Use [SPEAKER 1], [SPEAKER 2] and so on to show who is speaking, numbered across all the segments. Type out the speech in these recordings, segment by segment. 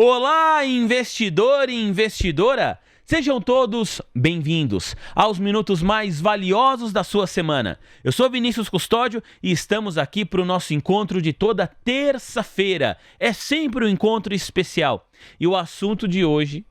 [SPEAKER 1] Olá, investidor e investidora! Sejam todos bem-vindos aos minutos mais valiosos da sua semana. Eu sou Vinícius Custódio e estamos aqui para o nosso encontro de toda terça-feira. É sempre um encontro especial. E o assunto de hoje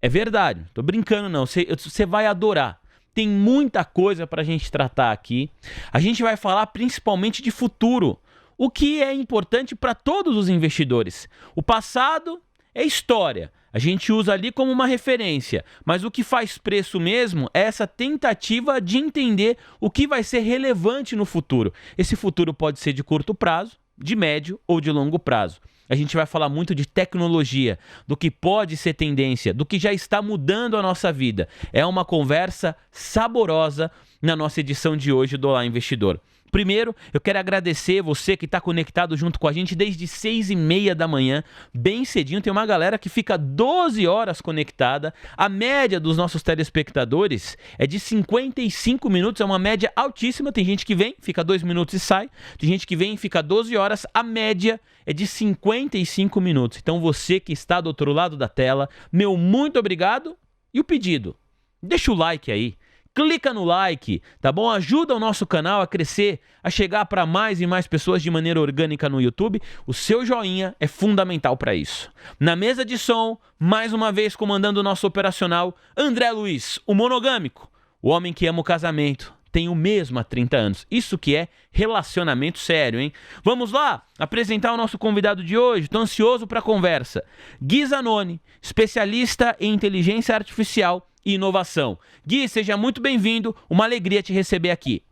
[SPEAKER 1] é verdade, tô brincando não, você vai adorar. Tem muita coisa para a gente tratar aqui. A gente vai falar principalmente de futuro, o que é importante para todos os investidores. O passado é história, a gente usa ali como uma referência, mas o que faz preço mesmo é essa tentativa de entender o que vai ser relevante no futuro. Esse futuro pode ser de curto prazo, de médio ou de longo prazo. A gente vai falar muito de tecnologia, do que pode ser tendência, do que já está mudando a nossa vida. É uma conversa saborosa na nossa edição de hoje do Olá Investidor. Primeiro, eu quero agradecer você que está conectado junto com a gente desde 6h30 da manhã, bem cedinho. Tem uma galera que fica 12 horas conectada. A média dos nossos telespectadores é de 55 minutos, é uma média altíssima. Tem gente que vem, fica 2 minutos e sai. Tem gente que vem e fica 12 horas. A média é de 55 minutos. Então você que está do outro lado da tela, meu muito obrigado. E o pedido, deixa o like aí. Clica no like, tá bom? Ajuda o nosso canal a crescer, a chegar para mais e mais pessoas de maneira orgânica no YouTube. O seu joinha é fundamental para isso. Na mesa de som, mais uma vez comandando o nosso operacional, André Luiz, o monogâmico, o homem que ama o casamento. Tem o mesmo há 30 anos. Isso que é relacionamento sério, hein? Vamos lá apresentar o nosso convidado de hoje. Estou ansioso para a conversa. Gui Zanoni, especialista em inteligência artificial e inovação. Gui, seja muito bem-vindo. Uma alegria te receber aqui.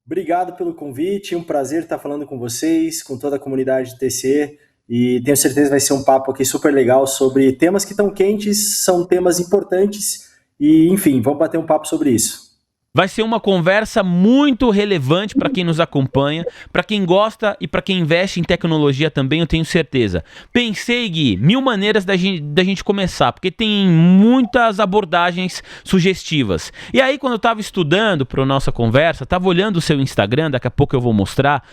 [SPEAKER 2] Obrigado pelo convite. Um prazer estar falando com vocês, com toda a comunidade de TC. E tenho certeza que vai ser um papo aqui super legal sobre temas que estão quentes, são temas importantes. E, enfim, vamos bater um papo sobre isso.
[SPEAKER 1] Vai ser uma conversa muito relevante para quem nos acompanha, para quem gosta e para quem investe em tecnologia também, eu tenho certeza. Pensei, Gui, 1000 maneiras da gente começar, porque tem muitas abordagens sugestivas. E aí, quando eu estava estudando para a nossa conversa, estava olhando o seu Instagram, daqui a pouco eu vou mostrar,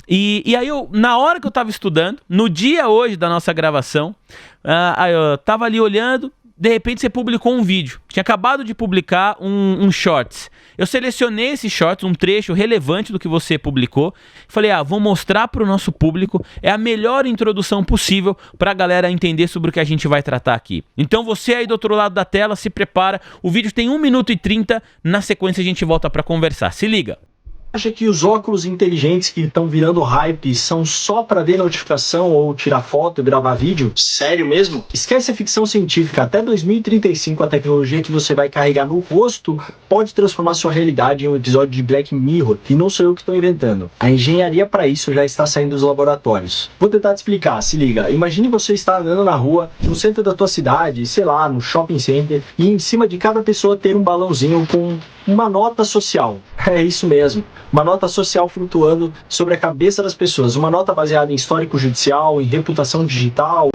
[SPEAKER 1] e aí, na hora que eu estava estudando, no dia hoje da nossa gravação, eu estava ali olhando. De repente você publicou um vídeo, tinha acabado de publicar um shorts. Eu selecionei esse shorts, um trecho relevante do que você publicou. Falei, vou mostrar para o nosso público, é a melhor introdução possível para a galera entender sobre o que a gente vai tratar aqui. Então você aí do outro lado da tela, se prepara, o vídeo tem 1 minuto e 30, na sequência a gente volta para conversar. Se liga!
[SPEAKER 3] Acha que os óculos inteligentes que estão virando hype são só para ver notificação ou tirar foto e gravar vídeo? Sério mesmo? Esquece a ficção científica. Até 2035 a tecnologia que você vai carregar no rosto pode transformar sua realidade em um episódio de Black Mirror. E não sou eu que estou inventando. A engenharia para isso já está saindo dos laboratórios. Vou tentar te explicar, se liga. Imagine você estar andando na rua, no centro da tua cidade, sei lá, no shopping center, e em cima de cada pessoa ter um balãozinho com uma nota social. É isso mesmo. Uma nota social flutuando sobre a cabeça das pessoas. Uma nota baseada em histórico judicial, em reputação digital,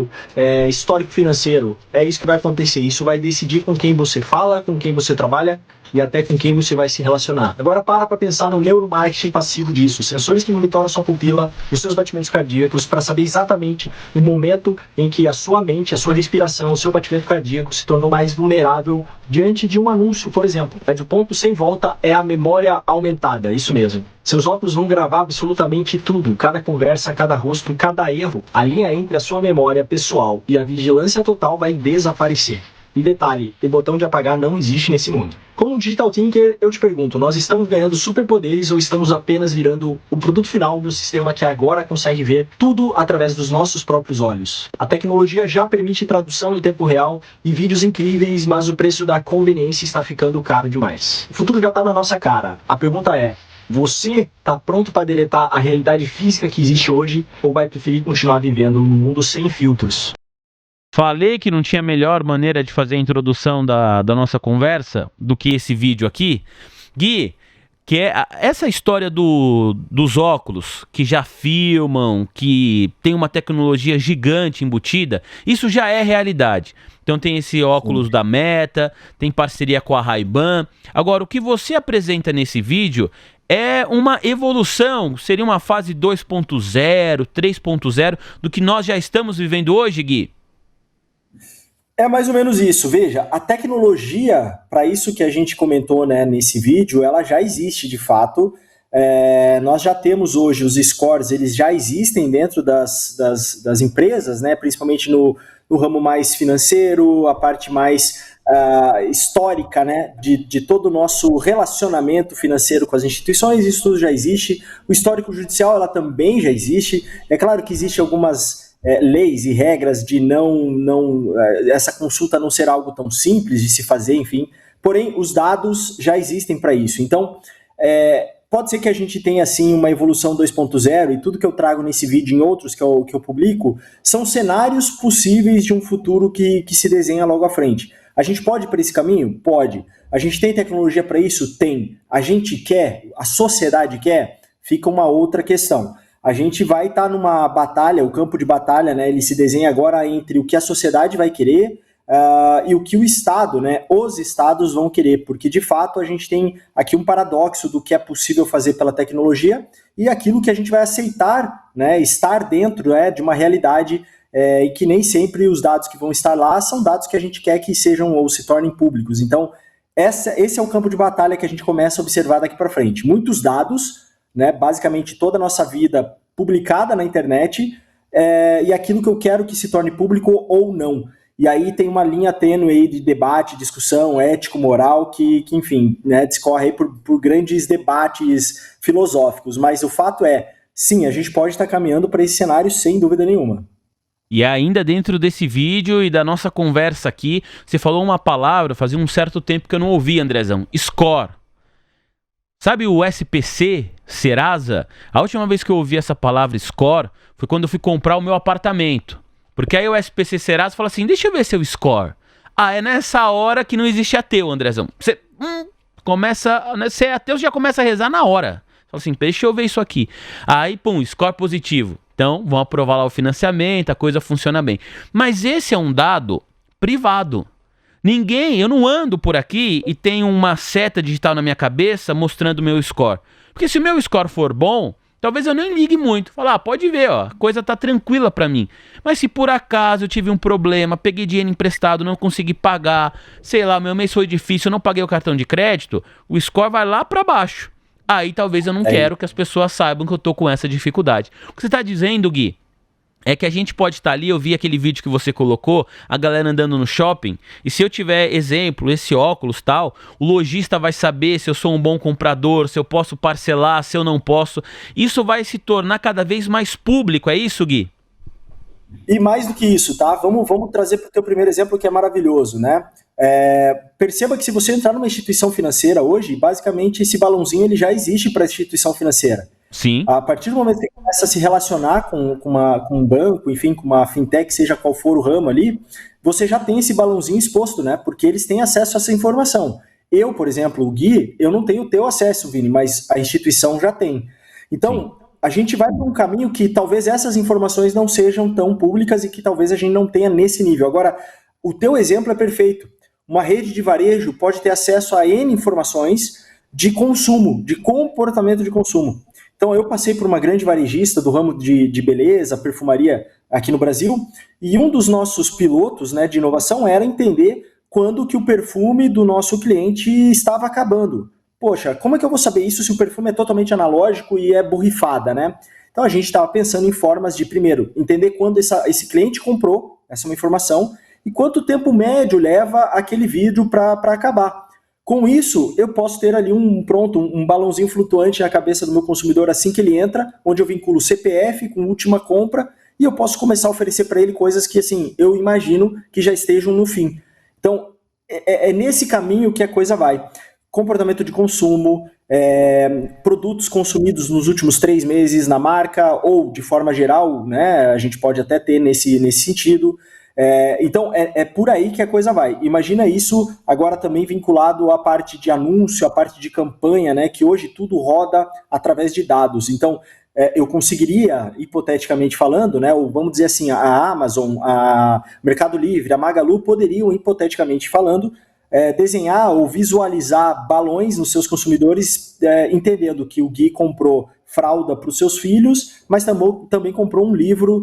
[SPEAKER 3] histórico financeiro. É isso que vai acontecer. Isso vai decidir com quem você fala, com quem você trabalha e até com quem você vai se relacionar. Agora para pensar no neuromarketing passivo disso. Sensores que monitoram a sua pupila, os seus batimentos cardíacos, para saber exatamente o momento em que a sua mente, a sua respiração, o seu batimento cardíaco se tornou mais vulnerável diante de um anúncio, por exemplo. Mas o ponto sem volta é a memória aumentada, isso mesmo. Seus óculos vão gravar absolutamente tudo, cada conversa, cada rosto, cada erro. A linha entre a sua memória pessoal e a vigilância total vai desaparecer. E detalhe, o botão de apagar não existe nesse mundo. Como um digital thinker, eu te pergunto, nós estamos ganhando superpoderes ou estamos apenas virando o produto final do sistema que agora consegue ver tudo através dos nossos próprios olhos? A tecnologia já permite tradução em tempo real e vídeos incríveis, mas o preço da conveniência está ficando caro demais. O futuro já está na nossa cara. A pergunta é, você está pronto para deletar a realidade física que existe hoje ou vai preferir continuar vivendo num mundo sem filtros?
[SPEAKER 1] Falei que não tinha melhor maneira de fazer a introdução da nossa conversa do que esse vídeo aqui. Gui, que é essa história dos óculos que já filmam, que tem uma tecnologia gigante embutida, isso já é realidade. Então tem esse óculos da Meta, tem parceria com a Ray-Ban. Agora, o que você apresenta nesse vídeo é uma evolução, seria uma fase 2.0, 3.0 do que nós já estamos vivendo hoje, Gui?
[SPEAKER 2] É mais ou menos isso. Veja, a tecnologia, para isso que a gente comentou, né, nesse vídeo, ela já existe de fato. Nós já temos hoje os scores, eles já existem dentro das empresas, né, principalmente no ramo mais financeiro, a parte mais histórica, né, de todo o nosso relacionamento financeiro com as instituições. Isso tudo já existe. O histórico judicial, ela também já existe. É claro que existe algumas leis e regras de essa consulta não ser algo tão simples de se fazer, enfim. Porém, os dados já existem para isso. Então, pode ser que a gente tenha, assim, uma evolução 2.0, e tudo que eu trago nesse vídeo e em outros que eu publico são cenários possíveis de um futuro que se desenha logo à frente. A gente pode ir para esse caminho? Pode. A gente tem tecnologia para isso? Tem. A gente quer? A sociedade quer? Fica uma outra questão. A gente vai estar numa batalha, o campo de batalha, né, ele se desenha agora entre o que a sociedade vai querer e o que o Estado, né, os Estados vão querer, porque de fato a gente tem aqui um paradoxo do que é possível fazer pela tecnologia e aquilo que a gente vai aceitar, né, estar dentro de uma realidade e que nem sempre os dados que vão estar lá são dados que a gente quer que sejam ou se tornem públicos. Então, esse é o campo de batalha que a gente começa a observar daqui para frente. Muitos dados, né, basicamente toda a nossa vida publicada na internet e aquilo que eu quero que se torne público ou não. E aí tem uma linha tênue aí de debate, discussão, ético, moral, que enfim, né, discorre aí por grandes debates filosóficos. Mas o fato é, sim, a gente pode estar caminhando para esse cenário sem dúvida nenhuma.
[SPEAKER 1] E ainda dentro desse vídeo e da nossa conversa aqui, você falou uma palavra, fazia um certo tempo que eu não ouvi, Andrezão, score. Sabe o SPC, Serasa? A última vez que eu ouvi essa palavra score foi quando eu fui comprar o meu apartamento. Porque aí o SPC Serasa fala assim, deixa eu ver seu score. É nessa hora que não existe ateu, Andrezão. Você começa, né, ser ateu, você já começa a rezar na hora. Fala assim, deixa eu ver isso aqui. Aí, pum, score positivo. Então, vão aprovar lá o financiamento, a coisa funciona bem. Mas esse é um dado privado. Eu não ando por aqui e tenho uma seta digital na minha cabeça mostrando o meu score. Porque se o meu score for bom, talvez eu nem ligue muito. Falar, pode ver, ó, a coisa tá tranquila pra mim. Mas se por acaso eu tive um problema, peguei dinheiro emprestado, não consegui pagar, sei lá, meu mês foi difícil, eu não paguei o cartão de crédito, o score vai lá pra baixo. Aí talvez eu não quero que as pessoas saibam que eu tô com essa dificuldade. O que você tá dizendo, Gui, é que a gente pode estar ali, eu vi aquele vídeo que você colocou, a galera andando no shopping, e se eu tiver, exemplo, esse óculos tal, o lojista vai saber se eu sou um bom comprador, se eu posso parcelar, se eu não posso. Isso vai se tornar cada vez mais público, é isso, Gui?
[SPEAKER 2] E mais do que isso, tá? Vamos trazer para o teu primeiro exemplo, que é maravilhoso, né? Perceba que se você entrar numa instituição financeira hoje, basicamente esse balãozinho ele já existe para a instituição financeira.
[SPEAKER 1] Sim.
[SPEAKER 2] A partir do momento que você começa a se relacionar com um banco, enfim, com uma fintech, seja qual for o ramo ali, você já tem esse balãozinho exposto, né? Porque eles têm acesso a essa informação. Eu, por exemplo, o Gui, eu não tenho o teu acesso, Vini, mas a instituição já tem. Então, a gente vai para um caminho que talvez essas informações não sejam tão públicas e que talvez a gente não tenha nesse nível. Agora, o teu exemplo é perfeito. Uma rede de varejo pode ter acesso a N informações de consumo, de comportamento de consumo. Então, eu passei por uma grande varejista do ramo de beleza, perfumaria aqui no Brasil, e um dos nossos pilotos, né, de inovação era entender quando que o perfume do nosso cliente estava acabando. Poxa, como é que eu vou saber isso se o perfume é totalmente analógico e é borrifada, né? Então, a gente estava pensando em formas de, primeiro, entender quando esse cliente comprou, essa é uma informação, e quanto tempo médio leva aquele vidro para acabar. Com isso, eu posso ter ali um balãozinho flutuante na cabeça do meu consumidor assim que ele entra, onde eu vinculo o CPF com última compra, e eu posso começar a oferecer para ele coisas que, assim, eu imagino que já estejam no fim. Então, é nesse caminho que a coisa vai. Comportamento de consumo, produtos consumidos nos últimos 3 meses na marca, ou de forma geral, né, a gente pode até ter nesse sentido. Então, é por aí que a coisa vai. Imagina isso agora também vinculado à parte de anúncio, à parte de campanha, né, que hoje tudo roda através de dados. Então, eu conseguiria, hipoteticamente falando, né, ou vamos dizer assim, a Amazon, a Mercado Livre, a Magalu poderiam, hipoteticamente falando, desenhar ou visualizar balões nos seus consumidores, entendendo que o Gui comprou fralda para os seus filhos, mas também comprou um livro,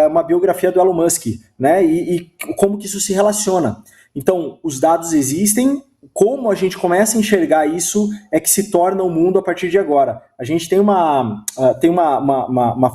[SPEAKER 2] uma biografia do Elon Musk, né? E como que isso se relaciona. Então, os dados existem, como a gente começa a enxergar isso é que se torna o mundo a partir de agora. A gente tem uma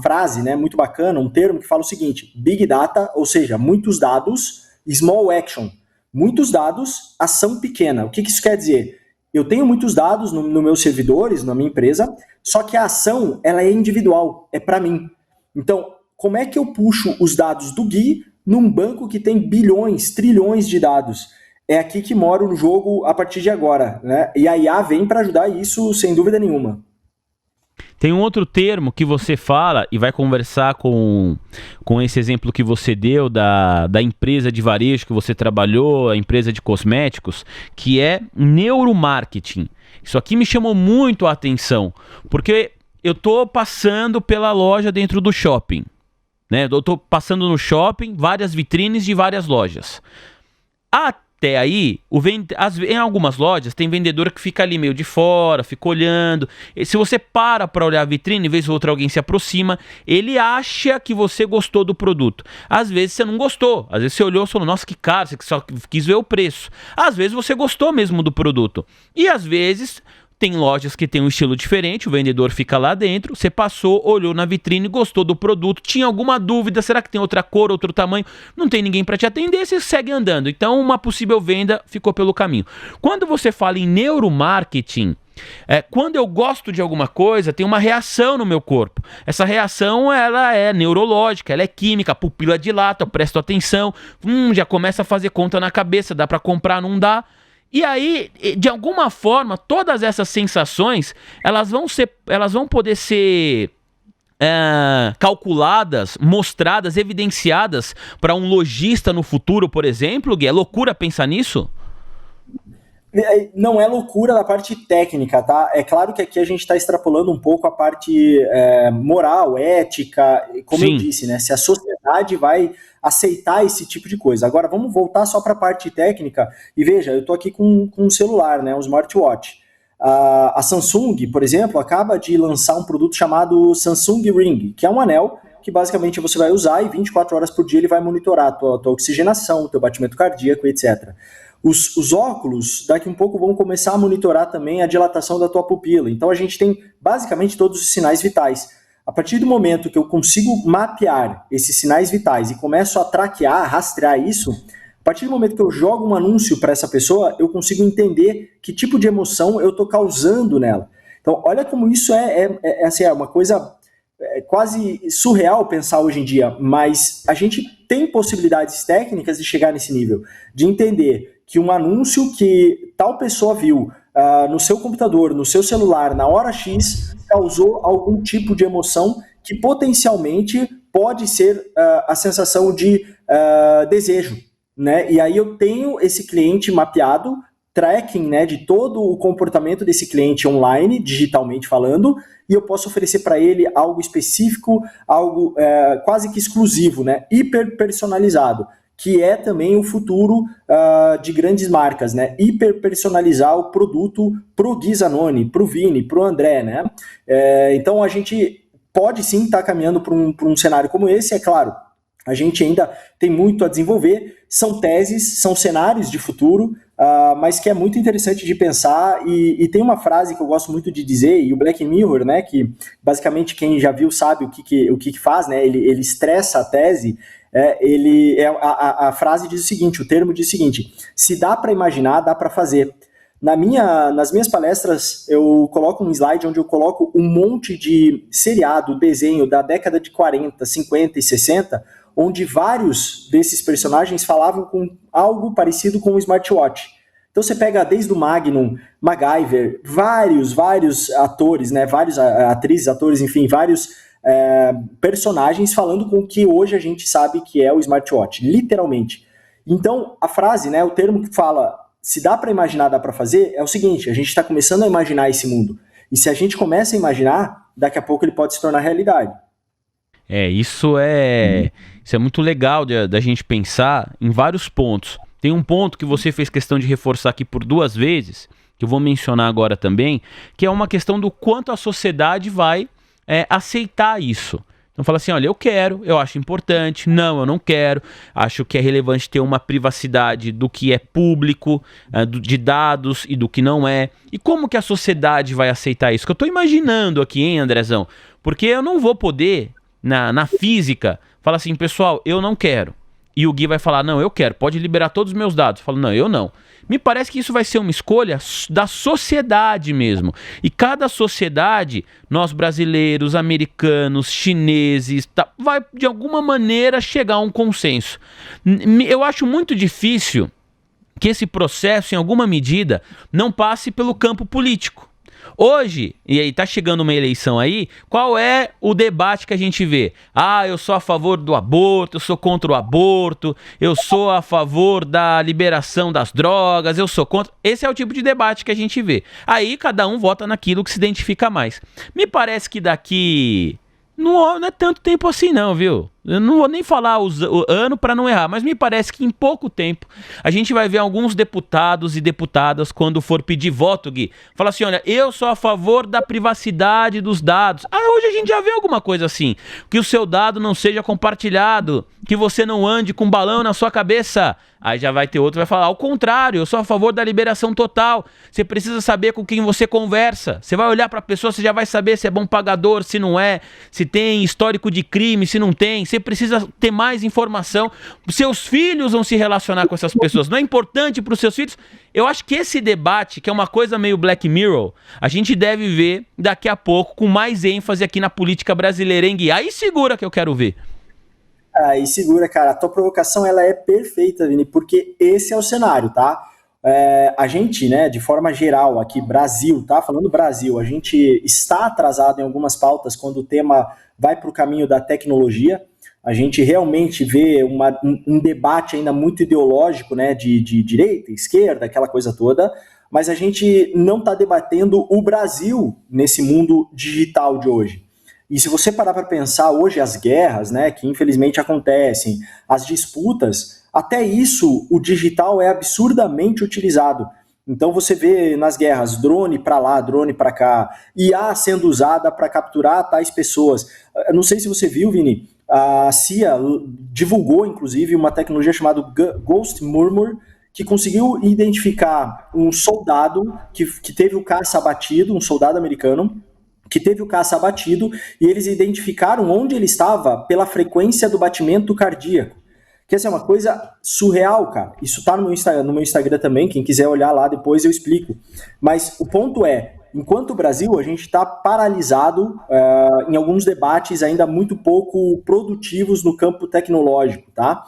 [SPEAKER 2] frase, né, muito bacana, um termo que fala o seguinte: Big Data, ou seja, muitos dados, Small Action. Muitos dados, ação pequena. O que isso quer dizer? Eu tenho muitos dados nos meus servidores, na minha empresa, só que a ação ela é individual, é para mim. Então, como é que eu puxo os dados do Gui num banco que tem bilhões, trilhões de dados? É aqui que mora o jogo a partir de agora, né? E a IA vem para ajudar isso, sem dúvida nenhuma.
[SPEAKER 1] Tem um outro termo que você fala e vai conversar com esse exemplo que você deu da empresa de varejo que você trabalhou, a empresa de cosméticos, que é neuromarketing. Isso aqui me chamou muito a atenção, porque eu tô passando pela loja dentro do shopping, né? Eu tô passando no shopping, várias vitrines de várias lojas. Até aí, em algumas lojas, tem vendedor que fica ali meio de fora, fica olhando. E se você para olhar a vitrine, vez ou outra alguém se aproxima, ele acha que você gostou do produto. Às vezes você não gostou. Às vezes você olhou e falou, nossa, que caro, você só quis ver o preço. Às vezes você gostou mesmo do produto. E às vezes tem lojas que tem um estilo diferente, o vendedor fica lá dentro, você passou, olhou na vitrine, gostou do produto, tinha alguma dúvida, será que tem outra cor, outro tamanho? Não tem ninguém para te atender, você segue andando. Então uma possível venda ficou pelo caminho. Quando você fala em neuromarketing, quando eu gosto de alguma coisa, tem uma reação no meu corpo. Essa reação, ela é neurológica, ela é química, a pupila dilata, eu presto atenção, já começa a fazer conta na cabeça, dá para comprar, não dá. E aí, de alguma forma, todas essas sensações, elas vão poder ser calculadas, mostradas, evidenciadas para um lojista no futuro, por exemplo, Gui? É loucura pensar nisso?
[SPEAKER 2] Não é loucura da parte técnica, tá? É claro que aqui a gente está extrapolando um pouco a parte moral, ética, como
[SPEAKER 1] Sim.
[SPEAKER 2] eu disse, né? Se a sociedade vai aceitar esse tipo de coisa. Agora, vamos voltar só para a parte técnica. E veja, eu estou aqui com um celular, né? Um smartwatch. A Samsung, por exemplo, acaba de lançar um produto chamado Samsung Ring, que é um anel que basicamente você vai usar e 24 horas por dia ele vai monitorar a tua oxigenação, teu batimento cardíaco, etc. Os óculos, daqui um pouco, vão começar a monitorar também a dilatação da tua pupila. Então a gente tem basicamente todos os sinais vitais. A partir do momento que eu consigo mapear esses sinais vitais e começo a traquear, rastrear isso, a partir do momento que eu jogo um anúncio para essa pessoa, eu consigo entender que tipo de emoção eu estou causando nela. Então olha como isso assim, é uma coisa quase surreal pensar hoje em dia, mas a gente tem possibilidades técnicas de chegar nesse nível, de entender que um anúncio que tal pessoa viu no seu computador, no seu celular, na hora X, causou algum tipo de emoção que potencialmente pode ser a sensação de desejo, né? E aí eu tenho esse cliente mapeado, tracking, né, de todo o comportamento desse cliente online, digitalmente falando, e eu posso oferecer para ele algo específico, algo quase que exclusivo, né, hiper personalizado, que é também o futuro de grandes marcas, né? Hiper personalizar o produto pro Gui Zanoni, pro Vini, pro André, né? Então a gente pode sim estar caminhando para um cenário como esse, é claro. A gente ainda tem muito a desenvolver, são teses, são cenários de futuro, mas que é muito interessante de pensar, e tem uma frase que eu gosto muito de dizer, e o Black Mirror, né, que basicamente quem já viu sabe o que faz, né, ele estressa a tese. A frase diz o seguinte, o termo diz o seguinte: se dá para imaginar, dá para fazer. Nas minhas palestras, eu coloco um slide onde eu coloco um monte de seriado, desenho da década de 40, 50 e 60, onde vários desses personagens falavam com algo parecido com o smartwatch. Então você pega desde o Magnum, MacGyver, vários atores, né, vários atrizes, atores, enfim, vários personagens falando com o que hoje a gente sabe que é o smartwatch, literalmente. Então a frase, né, o termo que fala se dá para imaginar, dá para fazer, é o seguinte: a gente está começando a imaginar esse mundo. E se a gente começa a imaginar, daqui a pouco ele pode se tornar realidade.
[SPEAKER 1] Isso é muito legal da gente pensar em vários pontos. tem um ponto que você fez questão de reforçar aqui por 2 vezes, que eu vou mencionar agora também, que é uma questão do quanto a sociedade vai aceitar isso. Então fala assim, olha, eu acho importante, não, eu não quero, acho que é relevante ter uma privacidade do que é público, de dados e do que não é. E como que a sociedade vai aceitar isso? Que eu estou imaginando aqui, hein, Andrezão? Porque eu não vou poder, na física, falar assim, pessoal, eu não quero. E o Gui vai falar, não, eu quero, pode liberar todos os meus dados. Eu falo, não, eu não. Me parece que isso vai ser uma escolha da sociedade mesmo. E cada sociedade, nós brasileiros, americanos, chineses, vai de alguma maneira chegar a um consenso. Eu acho muito difícil que esse processo, em alguma medida, não passe pelo campo político. Hoje, e aí tá chegando uma eleição aí, qual é o debate que a gente vê? Ah, eu sou a favor do aborto, eu sou contra o aborto, eu sou a favor da liberação das drogas, eu sou contra... Esse é o tipo de debate que a gente vê. Aí cada um vota naquilo que se identifica mais. Me parece que daqui... Não é tanto tempo assim não, viu? Eu não vou nem falar o ano para não errar, mas me parece que em pouco tempo a gente vai ver alguns deputados e deputadas, quando for pedir voto, Gui, falar assim, olha, eu sou a favor da privacidade dos dados. Hoje a gente já vê alguma coisa assim, que o seu dado não seja compartilhado, que você não ande com um balão na sua cabeça. Aí já vai ter outro que vai falar, ao contrário, eu sou a favor da liberação total. Você precisa saber com quem você conversa. Você vai olhar para a pessoa, você já vai saber se é bom pagador, se não é, se tem histórico de crime, se não tem. Você precisa ter mais informação. Seus filhos vão se relacionar com essas pessoas. Não é importante para os seus filhos? Eu acho que esse debate, que é uma coisa meio Black Mirror, a gente deve ver daqui a pouco com mais ênfase aqui na política brasileira, hein, Gui? Aí segura que eu quero ver.
[SPEAKER 2] Aí segura, cara. A tua provocação, ela é perfeita, Vini, porque esse é o cenário, tá? A gente, né, de forma geral, aqui, Brasil, tá? Falando Brasil, a gente está atrasado em algumas pautas quando o tema vai para o caminho da tecnologia. A gente realmente vê um debate ainda muito ideológico, né, de direita, esquerda, aquela coisa toda, mas a gente não está debatendo o Brasil nesse mundo digital de hoje. E se você parar para pensar hoje as guerras, né, que infelizmente acontecem, as disputas, até isso o digital é absurdamente utilizado. Então você vê nas guerras drone para lá, drone para cá, IA sendo usada para capturar tais pessoas. Eu não sei se você viu, Vini, a CIA divulgou inclusive uma tecnologia chamada Ghost Murmur, que conseguiu identificar um soldado que teve o caça abatido, um soldado americano, que teve o caça abatido, e eles identificaram onde ele estava pela frequência do batimento cardíaco. Que essa é uma coisa surreal, cara. Isso tá no meu Instagram também, quem quiser olhar lá depois eu explico. Mas o ponto é, enquanto o Brasil, a gente está paralisado em alguns debates ainda muito pouco produtivos no campo tecnológico, tá?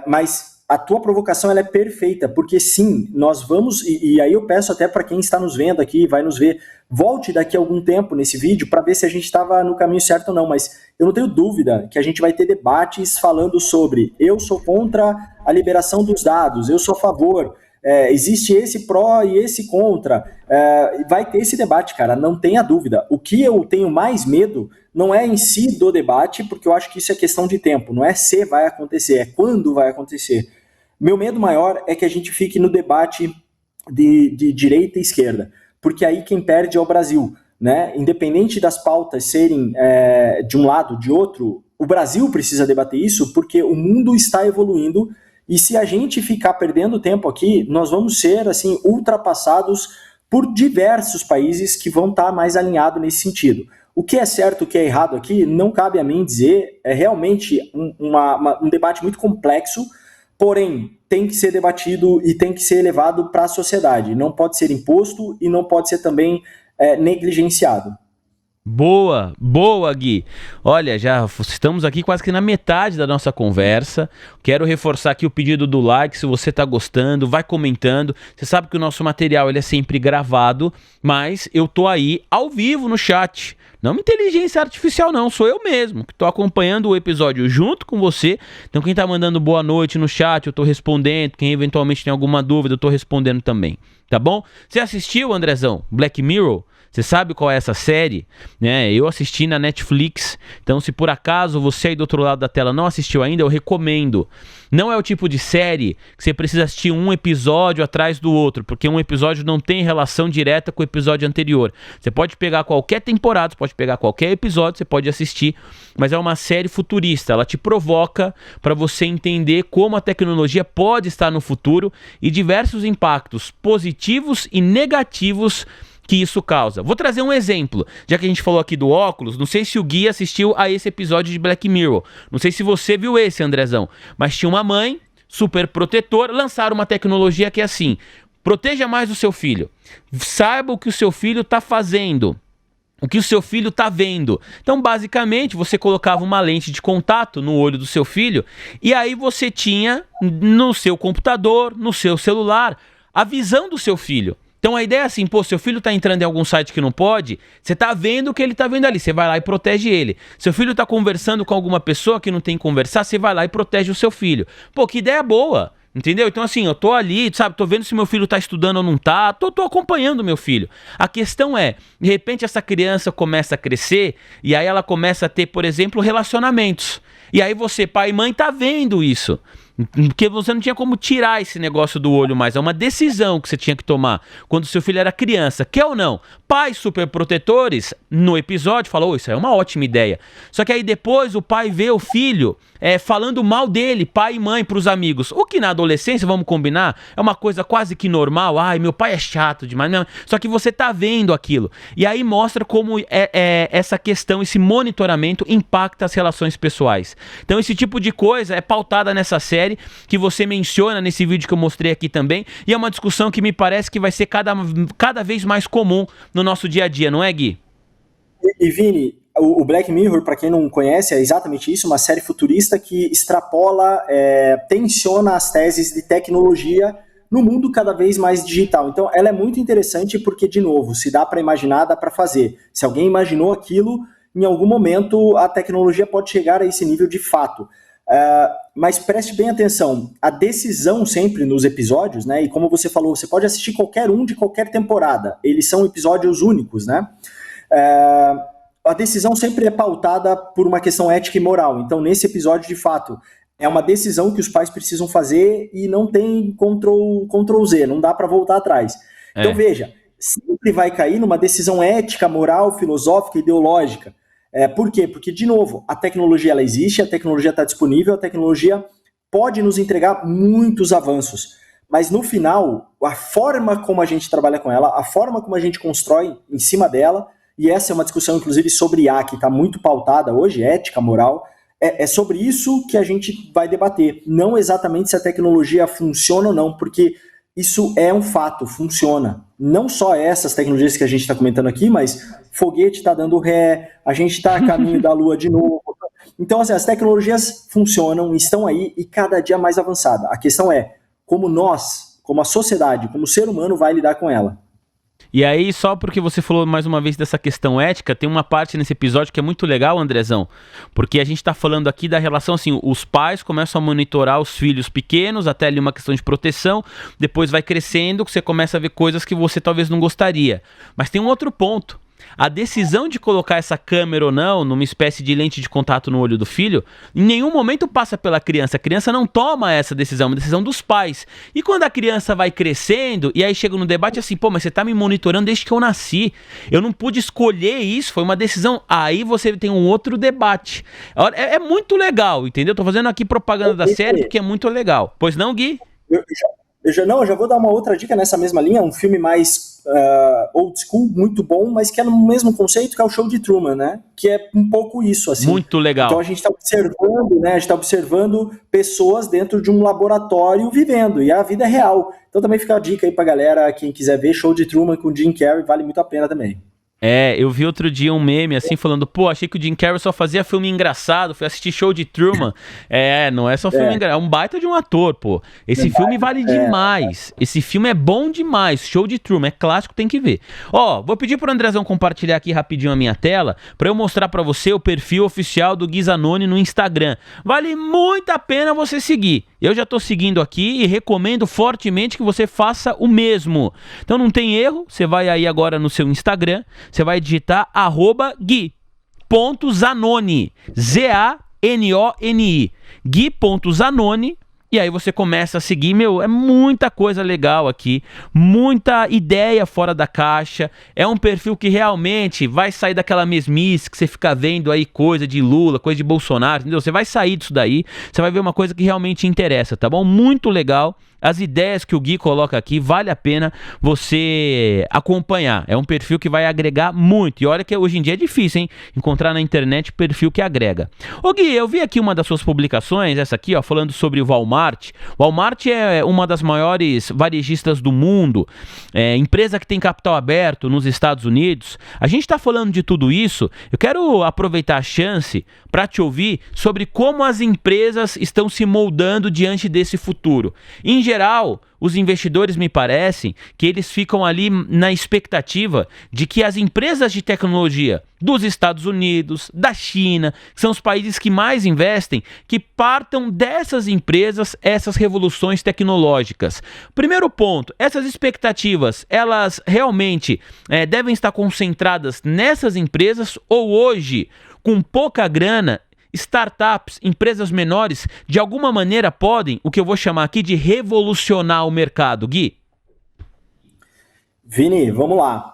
[SPEAKER 2] Mas a tua provocação ela é perfeita, porque sim, nós vamos, e aí eu peço até para quem está nos vendo aqui, vai nos ver, volte daqui a algum tempo nesse vídeo para ver se a gente estava no caminho certo ou não, mas eu não tenho dúvida que a gente vai ter debates falando sobre eu sou contra a liberação dos dados, eu sou a favor, existe esse pró e esse contra, vai ter esse debate, cara, não tenha dúvida. O que eu tenho mais medo não é em si do debate, porque eu acho que isso é questão de tempo, não é se vai acontecer, é quando vai acontecer. Meu medo maior é que a gente fique no debate de direita e esquerda, porque aí quem perde é o Brasil, né? Independente das pautas serem de um lado ou de outro, o Brasil precisa debater isso porque o mundo está evoluindo e se a gente ficar perdendo tempo aqui, nós vamos ser assim ultrapassados por diversos países que vão estar mais alinhados nesse sentido. O que é certo, o que é errado aqui, não cabe a mim dizer, é realmente um debate muito complexo, porém, tem que ser debatido e tem que ser levado para a sociedade. Não pode ser imposto e não pode ser também negligenciado.
[SPEAKER 1] Boa, boa, Gui. Olha, já estamos aqui quase que na metade da nossa conversa. Quero reforçar aqui o pedido do like, se você está gostando, vai comentando. Você sabe que o nosso material ele é sempre gravado, mas eu tô aí ao vivo no chat. Não uma inteligência artificial não, sou eu mesmo que tô acompanhando o episódio junto com você. Então quem tá mandando boa noite no chat, eu tô respondendo. Quem eventualmente tem alguma dúvida, eu tô respondendo também, tá bom? Você assistiu, Andrezão, Black Mirror? Você sabe qual é essa série? Né? Eu assisti na Netflix, então se por acaso você aí do outro lado da tela não assistiu ainda, eu recomendo. Não é o tipo de série que você precisa assistir um episódio atrás do outro, porque um episódio não tem relação direta com o episódio anterior. Você pode pegar qualquer temporada, você pode pegar qualquer episódio, você pode assistir, mas é uma série futurista, ela te provoca para você entender como a tecnologia pode estar no futuro e diversos impactos positivos e negativos que isso causa. Vou trazer um exemplo, já que a gente falou aqui do óculos, não sei se o Gui assistiu a esse episódio de Black Mirror, não sei se você viu esse, Andrezão, mas tinha uma mãe super protetora, lançaram uma tecnologia que é assim, proteja mais o seu filho, saiba o que o seu filho está fazendo, o que o seu filho está vendo. Então, basicamente, você colocava uma lente de contato no olho do seu filho e aí você tinha no seu computador, no seu celular, a visão do seu filho. Então a ideia é assim, pô, seu filho tá entrando em algum site que não pode, você tá vendo o que ele tá vendo ali, você vai lá e protege ele. Seu filho tá conversando com alguma pessoa que não tem que conversar, você vai lá e protege o seu filho. Pô, que ideia boa, entendeu? Então assim, eu tô ali, sabe, tô vendo se meu filho tá estudando ou não tá, tô acompanhando meu filho. A questão é, de repente essa criança começa a crescer e aí ela começa a ter, por exemplo, relacionamentos. E aí você, pai e mãe, tá vendo isso. Porque você não tinha como tirar esse negócio do olho mais. É uma decisão que você tinha que tomar quando seu filho era criança. Quer ou não? Pais superprotetores, no episódio, falou, isso é uma ótima ideia. Só que aí depois o pai vê o filho falando mal dele, pai e mãe, pros amigos. O que na adolescência, vamos combinar, é uma coisa quase que normal. Ai, meu pai é chato demais. Só que você tá vendo aquilo. E aí mostra como essa questão, esse monitoramento impacta as relações pessoais. Então esse tipo de coisa é pautada nessa série que você menciona nesse vídeo que eu mostrei aqui também, e é uma discussão que me parece que vai ser cada vez mais comum no nosso dia a dia, não é, Gui?
[SPEAKER 2] E Vini, o Black Mirror, para quem não conhece, é exatamente isso, uma série futurista que extrapola, tensiona as teses de tecnologia no mundo cada vez mais digital. Então ela é muito interessante porque, de novo, se dá para imaginar, dá para fazer. Se alguém imaginou aquilo, em algum momento a tecnologia pode chegar a esse nível de fato. Mas preste bem atenção, a decisão sempre nos episódios, né? E como você falou, você pode assistir qualquer um de qualquer temporada, eles são episódios únicos, né? A decisão sempre é pautada por uma questão ética e moral. Então, nesse episódio, de fato, é uma decisão que os pais precisam fazer e não tem Ctrl Z, não dá para voltar atrás. Então, veja, sempre vai cair numa decisão ética, moral, filosófica, ideológica. Por quê? Porque, de novo, a tecnologia ela existe, a tecnologia está disponível, a tecnologia pode nos entregar muitos avanços, mas no final, a forma como a gente trabalha com ela, a forma como a gente constrói em cima dela, e essa é uma discussão, inclusive, sobre IA, que está muito pautada hoje, ética, moral, é sobre isso que a gente vai debater, não exatamente se a tecnologia funciona ou não, porque isso é um fato, funciona. Não só essas tecnologias que a gente está comentando aqui, mas foguete está dando ré, a gente está a caminho da Lua de novo. Então, assim, as tecnologias funcionam, estão aí e cada dia mais avançada. A questão é como nós, como a sociedade, como o ser humano vai lidar com ela.
[SPEAKER 1] E aí, só porque você falou mais uma vez dessa questão ética, tem uma parte nesse episódio que é muito legal, Andrezão, porque a gente tá falando aqui da relação, assim, os pais começam a monitorar os filhos pequenos, até ali uma questão de proteção, depois vai crescendo, que você começa a ver coisas que você talvez não gostaria. Mas tem um outro ponto. A decisão de colocar essa câmera ou não numa espécie de lente de contato no olho do filho, em nenhum momento passa pela criança. A criança não toma essa decisão, é uma decisão dos pais. E quando a criança vai crescendo, e aí chega no debate assim, pô, mas você tá me monitorando desde que eu nasci. Eu não pude escolher isso, foi uma decisão. Aí você tem um outro debate. É muito legal, entendeu? Tô fazendo aqui propaganda da série porque é muito legal. Pois não, Gui?
[SPEAKER 2] Eu já vou dar uma outra dica nessa mesma linha, um filme mais old school, muito bom, mas que é no mesmo conceito que é o Show de Truman, né? Que é um pouco isso, assim.
[SPEAKER 1] Muito legal.
[SPEAKER 2] Então a gente está observando, né? A gente está observando pessoas dentro de um laboratório vivendo, e a vida é real. Então também fica a dica aí pra galera, quem quiser ver Show de Truman com Jim Carrey, vale muito a pena também.
[SPEAKER 1] Eu vi outro dia um meme assim falando, pô, achei que o Jim Carrey só fazia filme engraçado, fui assistir Show de Truman. Não é só filme engraçado, é um baita de um ator, pô. Esse filme vale demais, esse filme é bom demais, Show de Truman, é clássico, tem que ver. Vou pedir pro Andrezão compartilhar aqui rapidinho a minha tela, pra eu mostrar pra você o perfil oficial do Gui Zanoni no Instagram. Vale muito a pena você seguir. Eu já estou seguindo aqui e recomendo fortemente que você faça o mesmo. Então não tem erro, você vai aí agora no seu Instagram, você vai digitar @gui.zanoni, Zanoni, gui.zanoni. E aí você começa a seguir, é muita coisa legal aqui, muita ideia fora da caixa, é um perfil que realmente vai sair daquela mesmice que você fica vendo aí coisa de Lula, coisa de Bolsonaro, entendeu? Você vai sair disso daí, você vai ver uma coisa que realmente interessa, tá bom? Muito legal, as ideias que o Gui coloca aqui, vale a pena você acompanhar, é um perfil que vai agregar muito, e olha que hoje em dia é difícil, hein? Encontrar na internet perfil que agrega. Ô Gui, eu vi aqui uma das suas publicações, essa aqui, ó, falando sobre o Walmart. O Walmart é uma das maiores varejistas do mundo, empresa que tem capital aberto nos Estados Unidos. A gente está falando de tudo isso, eu quero aproveitar a chance para te ouvir sobre como as empresas estão se moldando diante desse futuro. Em geral, os investidores me parecem que eles ficam ali na expectativa de que as empresas de tecnologia dos Estados Unidos, da China, que são os países que mais investem, que partam dessas empresas, essas revoluções tecnológicas. Primeiro ponto, essas expectativas, elas realmente devem estar concentradas nessas empresas ou hoje, com pouca grana, startups, empresas menores, de alguma maneira podem, o que eu vou chamar aqui de revolucionar o mercado, Gui?
[SPEAKER 2] Vini, vamos lá.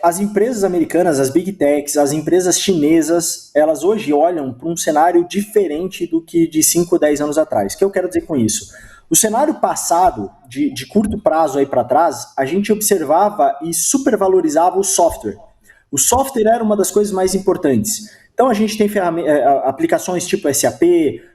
[SPEAKER 2] As empresas americanas, as Big Techs, as empresas chinesas, elas hoje olham para um cenário diferente do que de 5 ou 10 anos atrás. O que eu quero dizer com isso? O cenário passado, de curto prazo aí para trás, a gente observava e supervalorizava o software. O software era uma das coisas mais importantes. Então a gente tem aplicações tipo SAP,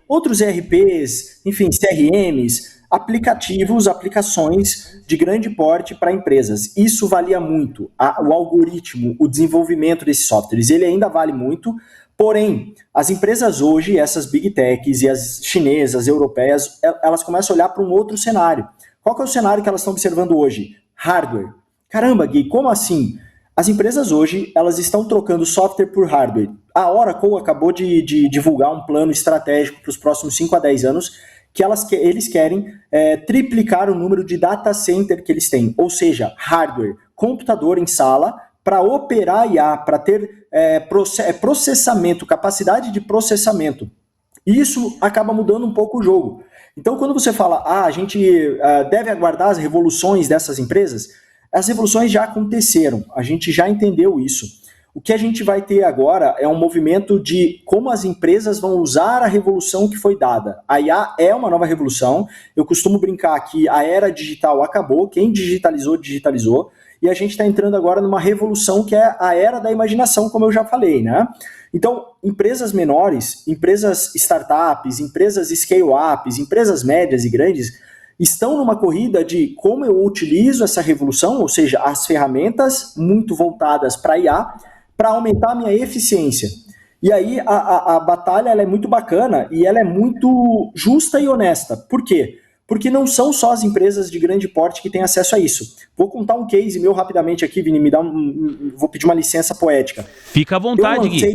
[SPEAKER 2] outros ERPs, enfim, CRMs, aplicações de grande porte para empresas. Isso valia muito. O algoritmo, o desenvolvimento desses softwares, ele ainda vale muito. Porém, as empresas hoje, essas Big Techs e as chinesas, europeias, elas começam a olhar para um outro cenário. Qual que é o cenário que elas estão observando hoje? Hardware. Caramba, Gui, como assim? As empresas hoje, elas estão trocando software por hardware. A Oracle acabou de divulgar um plano estratégico para os próximos 5 a 10 anos, que eles querem triplicar o número de data center que eles têm, ou seja, hardware, computador em sala, para operar IA, para ter processamento, capacidade de processamento. Isso acaba mudando um pouco o jogo. Então, quando você fala, a gente deve aguardar as revoluções dessas empresas, as revoluções já aconteceram, a gente já entendeu isso. O que a gente vai ter agora é um movimento de como as empresas vão usar a revolução que foi dada. A IA é uma nova revolução, eu costumo brincar que a era digital acabou, quem digitalizou, digitalizou, e a gente está entrando agora numa revolução que é a era da imaginação, como eu já falei, né? Então, empresas menores, empresas startups, empresas scale-ups, empresas médias e grandes, estão numa corrida de como eu utilizo essa revolução, ou seja, as ferramentas muito voltadas para IA, para aumentar a minha eficiência. E aí a batalha ela é muito bacana e ela é muito justa e honesta. Por quê? Porque não são só as empresas de grande porte que têm acesso a isso. Vou contar um case meu rapidamente aqui, Vini, vou pedir uma licença poética.
[SPEAKER 1] Fica à vontade, Gui.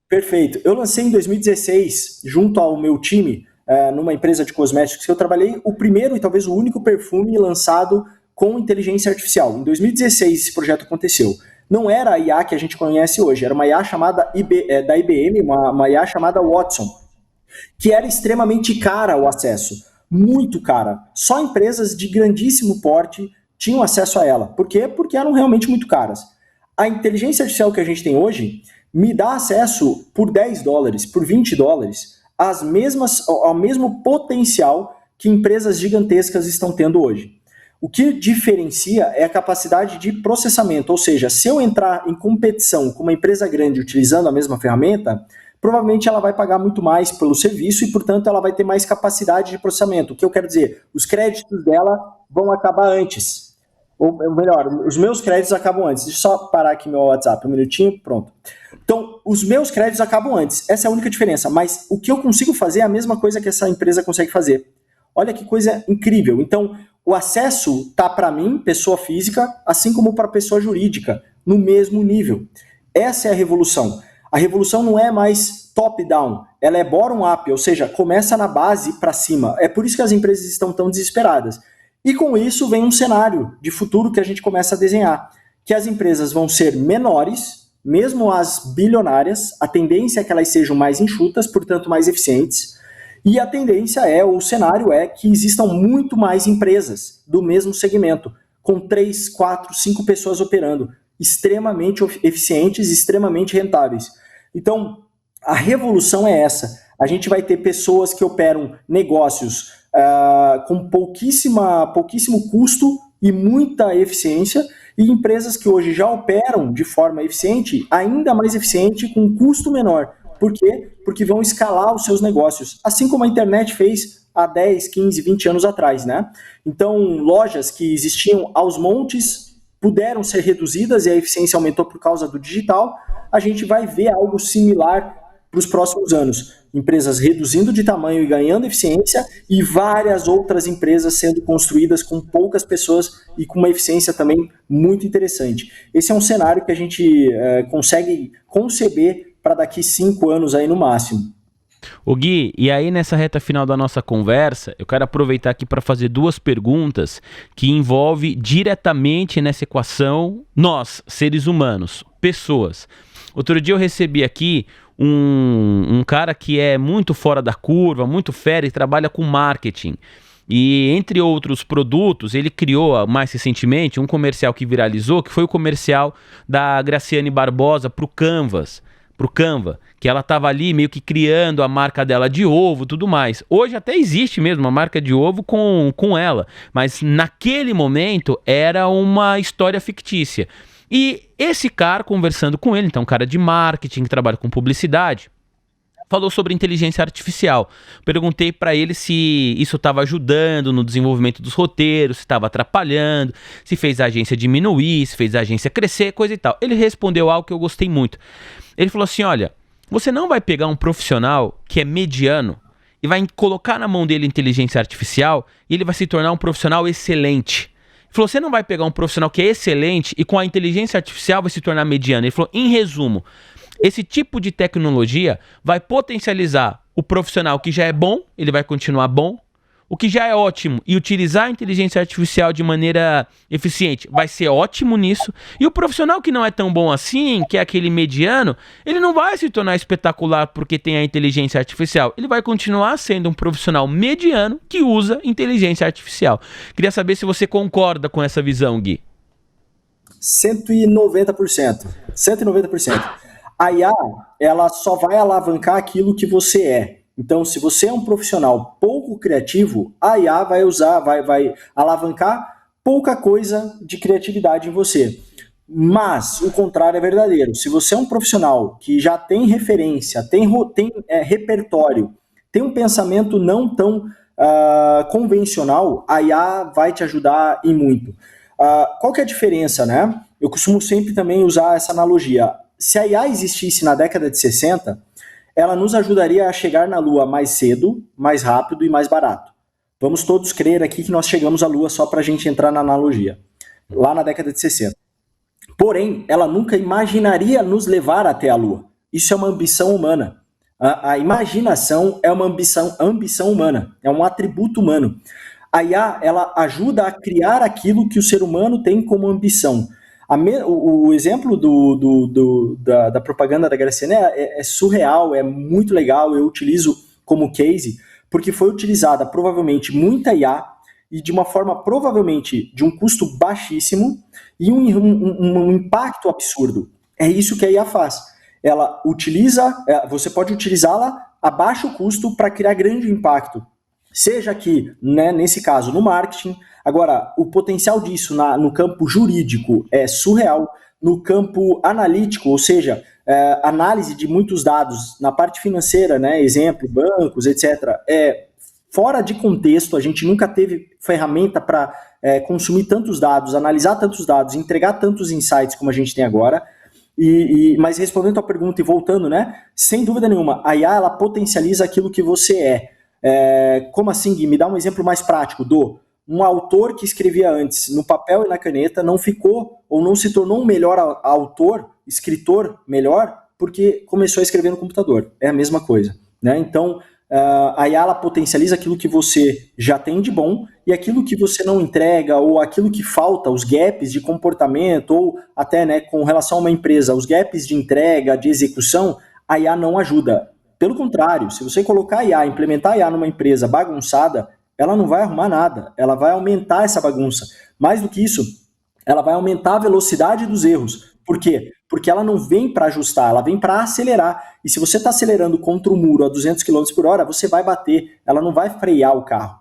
[SPEAKER 2] Perfeito. Eu lancei em 2016, junto ao meu time, numa empresa de cosméticos que eu trabalhei, o primeiro e talvez o único perfume lançado com inteligência artificial. Em 2016 esse projeto aconteceu. Não era a IA que a gente conhece hoje, era uma IA chamada da IBM, uma IA chamada Watson, que era extremamente cara o acesso, muito cara. Só empresas de grandíssimo porte tinham acesso a ela. Por quê? Porque eram realmente muito caras. A inteligência artificial que a gente tem hoje me dá acesso por $10, por $20, ao mesmo potencial que empresas gigantescas estão tendo hoje. O que diferencia é a capacidade de processamento, ou seja, se eu entrar em competição com uma empresa grande utilizando a mesma ferramenta, provavelmente ela vai pagar muito mais pelo serviço e, portanto, ela vai ter mais capacidade de processamento. O que eu quero dizer? Os créditos dela vão acabar antes. Ou melhor, os meus créditos acabam antes. Deixa eu só parar aqui meu WhatsApp, um minutinho, pronto. Então, os meus créditos acabam antes. Essa é a única diferença. Mas o que eu consigo fazer é a mesma coisa que essa empresa consegue fazer. Olha que coisa incrível. Então, o acesso está para mim, pessoa física, assim como para pessoa jurídica, no mesmo nível. Essa é a revolução. A revolução não é mais top-down, ela é bottom-up, ou seja, começa na base para cima. É por isso que as empresas estão tão desesperadas. E com isso vem um cenário de futuro que a gente começa a desenhar, que as empresas vão ser menores, mesmo as bilionárias, a tendência é que elas sejam mais enxutas, portanto mais eficientes, e a tendência o cenário é que existam muito mais empresas do mesmo segmento, com 3, 4, 5 pessoas operando, extremamente eficientes, extremamente rentáveis. Então, a revolução é essa. A gente vai ter pessoas que operam negócios com pouquíssimo custo e muita eficiência, e empresas que hoje já operam de forma eficiente, ainda mais eficiente, com custo menor. Por quê? Porque vão escalar os seus negócios, assim como a internet fez há 10, 15, 20 anos atrás, né? Então, lojas que existiam aos montes puderam ser reduzidas e a eficiência aumentou por causa do digital. A gente vai ver algo similar para os próximos anos. Empresas reduzindo de tamanho e ganhando eficiência, e várias outras empresas sendo construídas com poucas pessoas e com uma eficiência também muito interessante. Esse é um cenário que a gente consegue conceber para daqui 5 anos aí no máximo.
[SPEAKER 1] O Gui, e aí nessa reta final da nossa conversa, eu quero aproveitar aqui para fazer 2 perguntas que envolvem diretamente nessa equação nós, seres humanos, pessoas. Outro dia eu recebi aqui um cara que é muito fora da curva, muito fera e trabalha com marketing. E entre outros produtos, ele criou mais recentemente um comercial que viralizou, que foi o comercial da Graciane Barbosa pro Canva, que ela estava ali meio que criando a marca dela de ovo e tudo mais. Hoje até existe mesmo uma marca de ovo com ela, mas naquele momento era uma história fictícia. E esse cara, conversando com ele, então um cara de marketing que trabalha com publicidade, falou sobre inteligência artificial. Perguntei para ele se isso estava ajudando no desenvolvimento dos roteiros, se estava atrapalhando, se fez a agência diminuir, se fez a agência crescer, coisa e tal. Ele respondeu algo que eu gostei muito. Ele falou assim, olha, você não vai pegar um profissional que é mediano e vai colocar na mão dele inteligência artificial e ele vai se tornar um profissional excelente. Ele falou, você não vai pegar um profissional que é excelente e com a inteligência artificial vai se tornar mediano. Ele falou, em resumo, esse tipo de tecnologia vai potencializar o profissional que já é bom, ele vai continuar bom. O que já é ótimo e utilizar a inteligência artificial de maneira eficiente vai ser ótimo nisso. E o profissional que não é tão bom assim, que é aquele mediano, ele não vai se tornar espetacular porque tem a inteligência artificial. Ele vai continuar sendo um profissional mediano que usa inteligência artificial. Queria saber se você concorda com essa visão, Gui.
[SPEAKER 2] 190%. 190%. A IA, ela só vai alavancar aquilo que você é. Então, se você é um profissional pouco criativo, a IA vai alavancar pouca coisa de criatividade em você. Mas o contrário é verdadeiro. Se você é um profissional que já tem referência, tem repertório, tem um pensamento não tão convencional, a IA vai te ajudar em muito. Qual que é a diferença, né? Eu costumo sempre também usar essa analogia. Se a IA existisse na década de 60, ela nos ajudaria a chegar na Lua mais cedo, mais rápido e mais barato. Vamos todos crer aqui que nós chegamos à Lua só para a gente entrar na analogia, lá na década de 60. Porém, ela nunca imaginaria nos levar até a Lua. Isso é uma ambição humana. A imaginação é uma ambição humana, é um atributo humano. A IA, ela ajuda a criar aquilo que o ser humano tem como ambição. O exemplo da propaganda da Graciane é surreal, é muito legal, eu utilizo como case, porque foi utilizada provavelmente muita IA e de uma forma provavelmente de um custo baixíssimo e um impacto absurdo. É isso que a IA faz. Ela você pode utilizá-la a baixo custo para criar grande impacto. Seja aqui, né, nesse caso, no marketing. Agora, o potencial disso no campo jurídico é surreal. No campo analítico, ou seja, análise de muitos dados, na parte financeira, né, exemplo, bancos, etc., fora de contexto. A gente nunca teve ferramenta para consumir tantos dados, analisar tantos dados, entregar tantos insights como a gente tem agora. Mas respondendo a tua pergunta e voltando, né, sem dúvida nenhuma, a IA ela potencializa aquilo que você é. Como assim, Gui? Me dá um exemplo mais prático. Um autor que escrevia antes no papel e na caneta não ficou ou não se tornou um melhor autor, escritor melhor, porque começou a escrever no computador. É a mesma coisa, né? Então, a IA ela potencializa aquilo que você já tem de bom e aquilo que você não entrega ou aquilo que falta, os gaps de comportamento ou até, né, com relação a uma empresa, os gaps de entrega, de execução, a IA não ajuda. Pelo contrário, se você colocar a IA, implementar a IA numa empresa bagunçada, ela não vai arrumar nada, ela vai aumentar essa bagunça. Mais do que isso, ela vai aumentar a velocidade dos erros. Por quê? Porque ela não vem para ajustar, ela vem para acelerar. E se você está acelerando contra o muro a 200 km por hora, você vai bater, ela não vai frear o carro.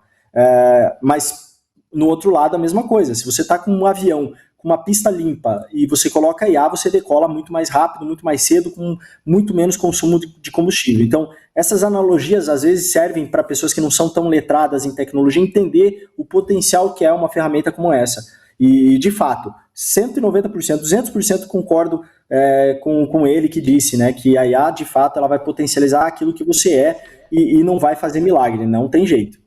[SPEAKER 2] Mas no outro lado a mesma coisa. Se você está com um avião, com uma pista limpa, e você coloca IA, você decola muito mais rápido, muito mais cedo, com muito menos consumo de combustível. Então, essas analogias às vezes servem para pessoas que não são tão letradas em tecnologia entender o potencial que é uma ferramenta como essa. E, de fato, 190%, 200% concordo com ele que disse, né, que a IA, de fato, ela vai potencializar aquilo que você é e não vai fazer milagre, não tem jeito.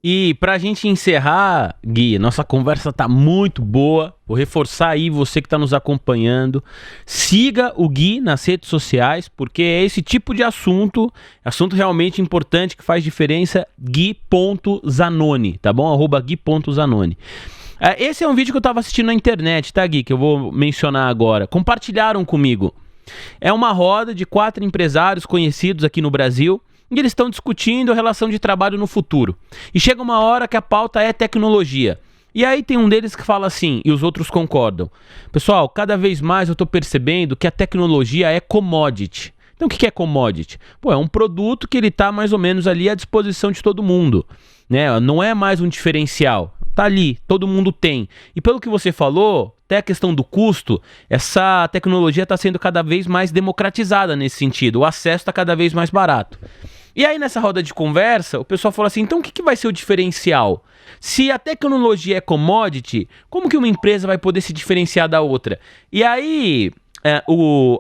[SPEAKER 1] E pra gente encerrar, Gui, nossa conversa tá muito boa. Vou reforçar aí você que tá nos acompanhando. Siga o Gui nas redes sociais, porque é esse tipo de assunto realmente importante que faz diferença. Gui.zanoni, tá bom? @Gui.zanoni. Esse é um vídeo que eu tava assistindo na internet, tá, Gui? Que eu vou mencionar agora. Compartilharam comigo. É uma roda de 4 empresários conhecidos aqui no Brasil e eles estão discutindo a relação de trabalho no futuro. E chega uma hora que a pauta é tecnologia. E aí tem um deles que fala assim, e os outros concordam. Pessoal, cada vez mais eu estou percebendo que a tecnologia é commodity. Então o que é commodity? É um produto que ele está mais ou menos ali à disposição de todo mundo, né? Não é mais um diferencial. Tá ali, todo mundo tem. E pelo que você falou, até a questão do custo, essa tecnologia está sendo cada vez mais democratizada nesse sentido. O acesso está cada vez mais barato. E aí nessa roda de conversa, o pessoal falou assim, então o que vai ser o diferencial? Se a tecnologia é commodity, como que uma empresa vai poder se diferenciar da outra? E aí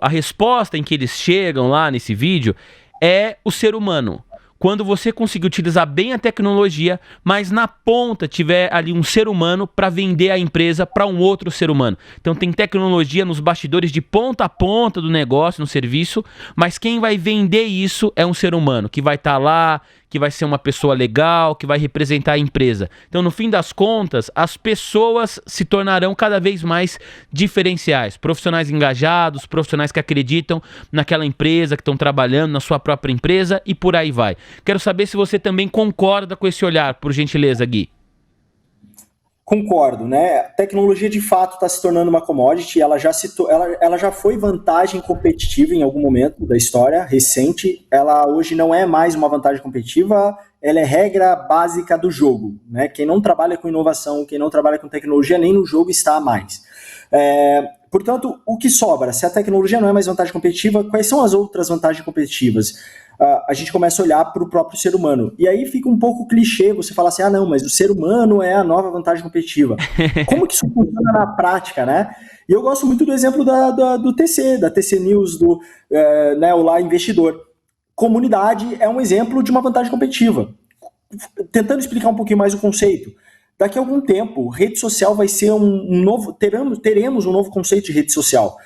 [SPEAKER 1] a resposta em que eles chegam lá nesse vídeo é o ser humano. Quando você conseguir utilizar bem a tecnologia, mas na ponta tiver ali um ser humano para vender a empresa para um outro ser humano. Então tem tecnologia nos bastidores de ponta a ponta do negócio, no serviço, mas quem vai vender isso é um ser humano, que vai estar lá, que vai ser uma pessoa legal, que vai representar a empresa. Então, no fim das contas, as pessoas se tornarão cada vez mais diferenciais. Profissionais engajados, profissionais que acreditam naquela empresa, que estão trabalhando na sua própria empresa e por aí vai. Quero saber se você também concorda com esse olhar, por gentileza, Gui.
[SPEAKER 2] Concordo, né? A tecnologia de fato está se tornando uma commodity, ela já foi vantagem competitiva em algum momento da história recente, ela hoje não é mais uma vantagem competitiva, ela é regra básica do jogo, né? Quem não trabalha com inovação, quem não trabalha com tecnologia, nem no jogo está mais. Portanto, o que sobra? Se a tecnologia não é mais vantagem competitiva, quais são as outras vantagens competitivas? A gente começa a olhar para o próprio ser humano. E aí fica um pouco clichê você falar assim, não, mas o ser humano é a nova vantagem competitiva. Como que isso funciona na prática, né? E eu gosto muito do exemplo do TC, da TC News, do Olá Investidor. Comunidade é um exemplo de uma vantagem competitiva. Tentando explicar um pouquinho mais o conceito. Daqui a algum tempo, rede social vai ser teremos um novo conceito de rede social.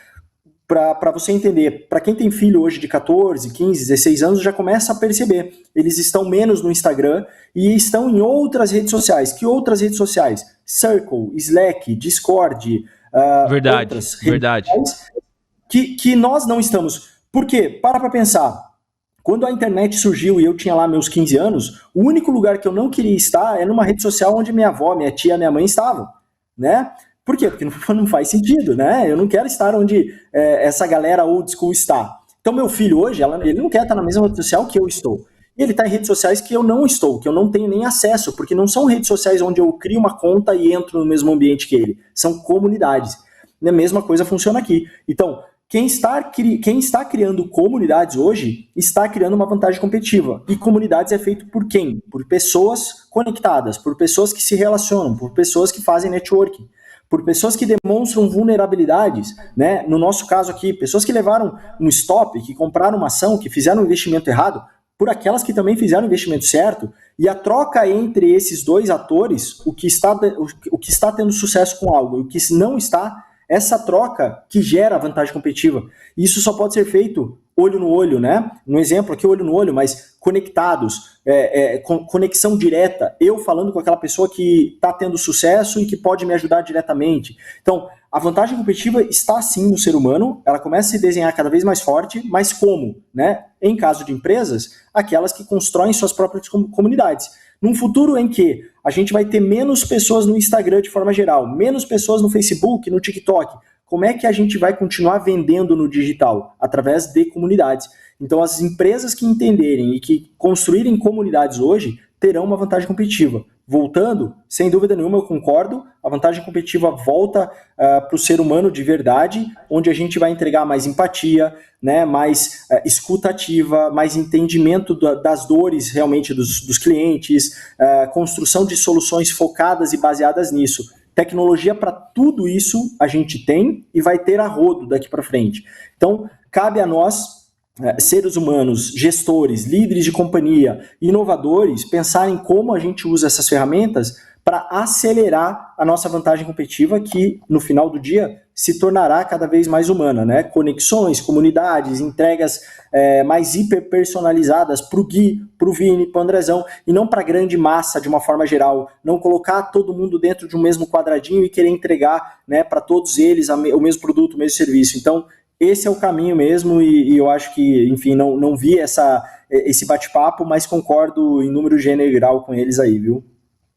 [SPEAKER 2] Para você entender, para quem tem filho hoje de 14, 15, 16 anos, já começa a perceber. Eles estão menos no Instagram e estão em outras redes sociais. Que outras redes sociais? Circle, Slack, Discord,
[SPEAKER 1] verdade.
[SPEAKER 2] Que nós não estamos. Por quê? Para pensar. Quando a internet surgiu e eu tinha lá meus 15 anos, o único lugar que eu não queria estar é numa rede social onde minha avó, minha tia, minha mãe estavam, né? Por quê? Porque não faz sentido, né? Eu não quero estar onde essa galera old school está. Então, meu filho hoje, ele não quer estar na mesma rede social que eu estou. E ele está em redes sociais que eu não estou, que eu não tenho nem acesso, porque não são redes sociais onde eu crio uma conta e entro no mesmo ambiente que ele. São comunidades. A mesma coisa funciona aqui. Então, quem está criando comunidades hoje está criando uma vantagem competitiva. E comunidades é feito por quem? Por pessoas conectadas, por pessoas que se relacionam, por pessoas que fazem networking, por pessoas que demonstram vulnerabilidades, né? No nosso caso aqui, pessoas que levaram um stop, que compraram uma ação, que fizeram um investimento errado, por aquelas que também fizeram o investimento certo, e a troca entre esses dois atores, o que está tendo sucesso com algo e o que não está, essa troca que gera a vantagem competitiva. E isso só pode ser feito olho no olho, né? No exemplo aqui, olho no olho, mas conectados, conexão direta, eu falando com aquela pessoa que está tendo sucesso e que pode me ajudar diretamente. Então, a vantagem competitiva está sim no ser humano, ela começa a se desenhar cada vez mais forte, mas como? Né? Em caso de empresas, aquelas que constroem suas próprias comunidades. Num futuro em que a gente vai ter menos pessoas no Instagram de forma geral, menos pessoas no Facebook, no TikTok, como é que a gente vai continuar vendendo no digital? Através de comunidades. Então, as empresas que entenderem e que construírem comunidades hoje terão uma vantagem competitiva. Voltando, sem dúvida nenhuma, eu concordo, a vantagem competitiva volta para o ser humano de verdade, onde a gente vai entregar mais empatia, né, mais escuta ativa, mais entendimento das dores realmente dos clientes, construção de soluções focadas e baseadas nisso. Tecnologia para tudo isso a gente tem e vai ter a rodo daqui para frente. Então, cabe a nós, seres humanos, gestores, líderes de companhia, inovadores, pensar em como a gente usa essas ferramentas para acelerar a nossa vantagem competitiva, que no final do dia se tornará cada vez mais humana, né? Conexões, comunidades, entregas mais hiperpersonalizadas para o Gui, para o Vini, para o Andrezão, e não para a grande massa de uma forma geral. Não colocar todo mundo dentro de um mesmo quadradinho e querer entregar, né, para todos eles o mesmo produto, o mesmo serviço. Então, esse é o caminho mesmo, e eu acho que, enfim, não vi esse bate-papo, mas concordo em número gênero e grau com eles aí, viu?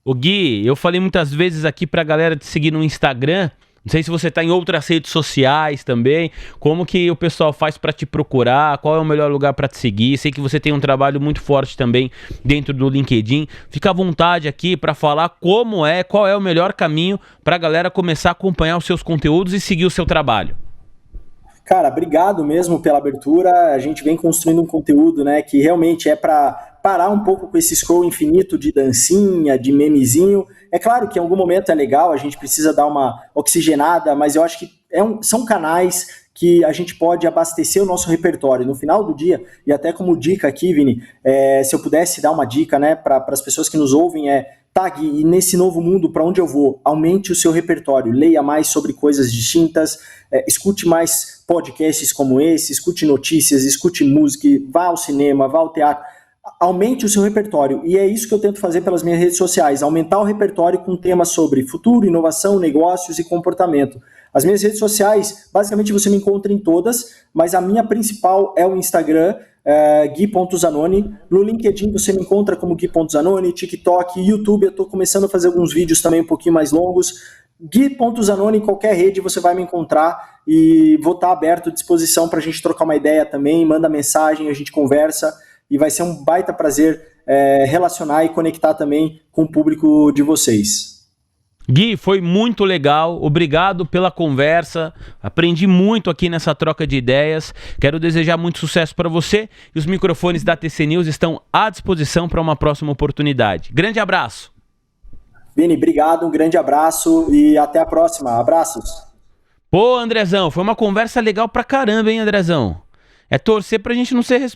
[SPEAKER 1] O Gui, eu falei muitas vezes aqui pra galera te seguir no Instagram, não sei se você tá em outras redes sociais também, como que o pessoal faz pra te procurar, qual é o melhor lugar pra te seguir, sei que você tem um trabalho muito forte também dentro do LinkedIn, fica à vontade aqui pra falar qual é o melhor caminho pra galera começar a acompanhar os seus conteúdos e seguir o seu trabalho.
[SPEAKER 2] Cara, obrigado mesmo pela abertura. A gente vem construindo um conteúdo, né, que realmente é para parar um pouco com esse scroll infinito de dancinha, de memezinho. É claro que em algum momento é legal, a gente precisa dar uma oxigenada, mas eu acho que são canais que a gente pode abastecer o nosso repertório. No final do dia, e até como dica aqui, Vini, se eu pudesse dar uma dica, né, para as pessoas que nos ouvem, Tag, e nesse novo mundo, para onde eu vou? Aumente o seu repertório, leia mais sobre coisas distintas, escute mais podcasts como esse, escute notícias, escute música, vá ao cinema, vá ao teatro, aumente o seu repertório, e é isso que eu tento fazer pelas minhas redes sociais, aumentar o repertório com temas sobre futuro, inovação, negócios e comportamento. As minhas redes sociais, basicamente você me encontra em todas, mas a minha principal é o Instagram, Gui.Zanoni. No LinkedIn você me encontra como Gui.Zanoni, TikTok, YouTube, eu estou começando a fazer alguns vídeos também um pouquinho mais longos. Gui.Zanoni, em qualquer rede você vai me encontrar, e vou estar aberto à disposição para a gente trocar uma ideia também, manda mensagem, a gente conversa, e vai ser um baita prazer relacionar e conectar também com o público de vocês.
[SPEAKER 1] Gui, foi muito legal, obrigado pela conversa, aprendi muito aqui nessa troca de ideias, quero desejar muito sucesso para você, e os microfones da TC News estão à disposição para uma próxima oportunidade. Grande abraço!
[SPEAKER 2] Vini, obrigado, um grande abraço e até a próxima, abraços!
[SPEAKER 1] Pô, Andrezão, foi uma conversa legal pra caramba, hein, Andrezão? É torcer pra gente não ser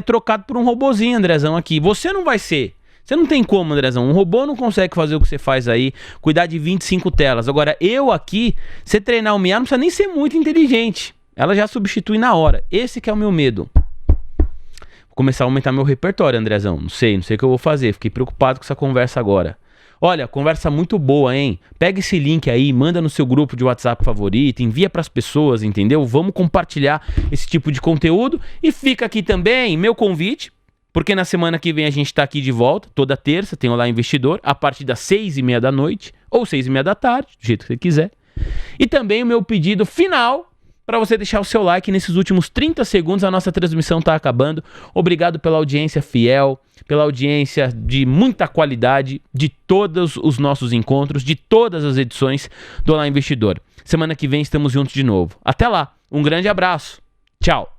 [SPEAKER 1] trocado por um robozinho, Andrezão, aqui. Você não vai ser. Você não tem como, Andrezão. Um robô não consegue fazer o que você faz aí, cuidar de 25 telas. Agora, eu aqui, você treinar o Mia, não precisa nem ser muito inteligente. Ela já substitui na hora. Esse que é o meu medo. Vou começar a aumentar meu repertório, Andrezão. Não sei o que eu vou fazer. Fiquei preocupado com essa conversa agora. Olha, conversa muito boa, hein? Pega esse link aí, manda no seu grupo de WhatsApp favorito, envia pras pessoas, entendeu? Vamos compartilhar esse tipo de conteúdo. E fica aqui também meu convite, porque na semana que vem a gente tá aqui de volta, toda terça, tem o Olá Investidor, a partir das 6h30 da noite, ou 6h30 da tarde, do jeito que você quiser. E também o meu pedido final, para você deixar o seu like. Nesses últimos 30 segundos a nossa transmissão está acabando. Obrigado pela audiência fiel, pela audiência de muita qualidade de todos os nossos encontros, de todas as edições do Olá Investidor. Semana que vem estamos juntos de novo. Até lá, um grande abraço. Tchau.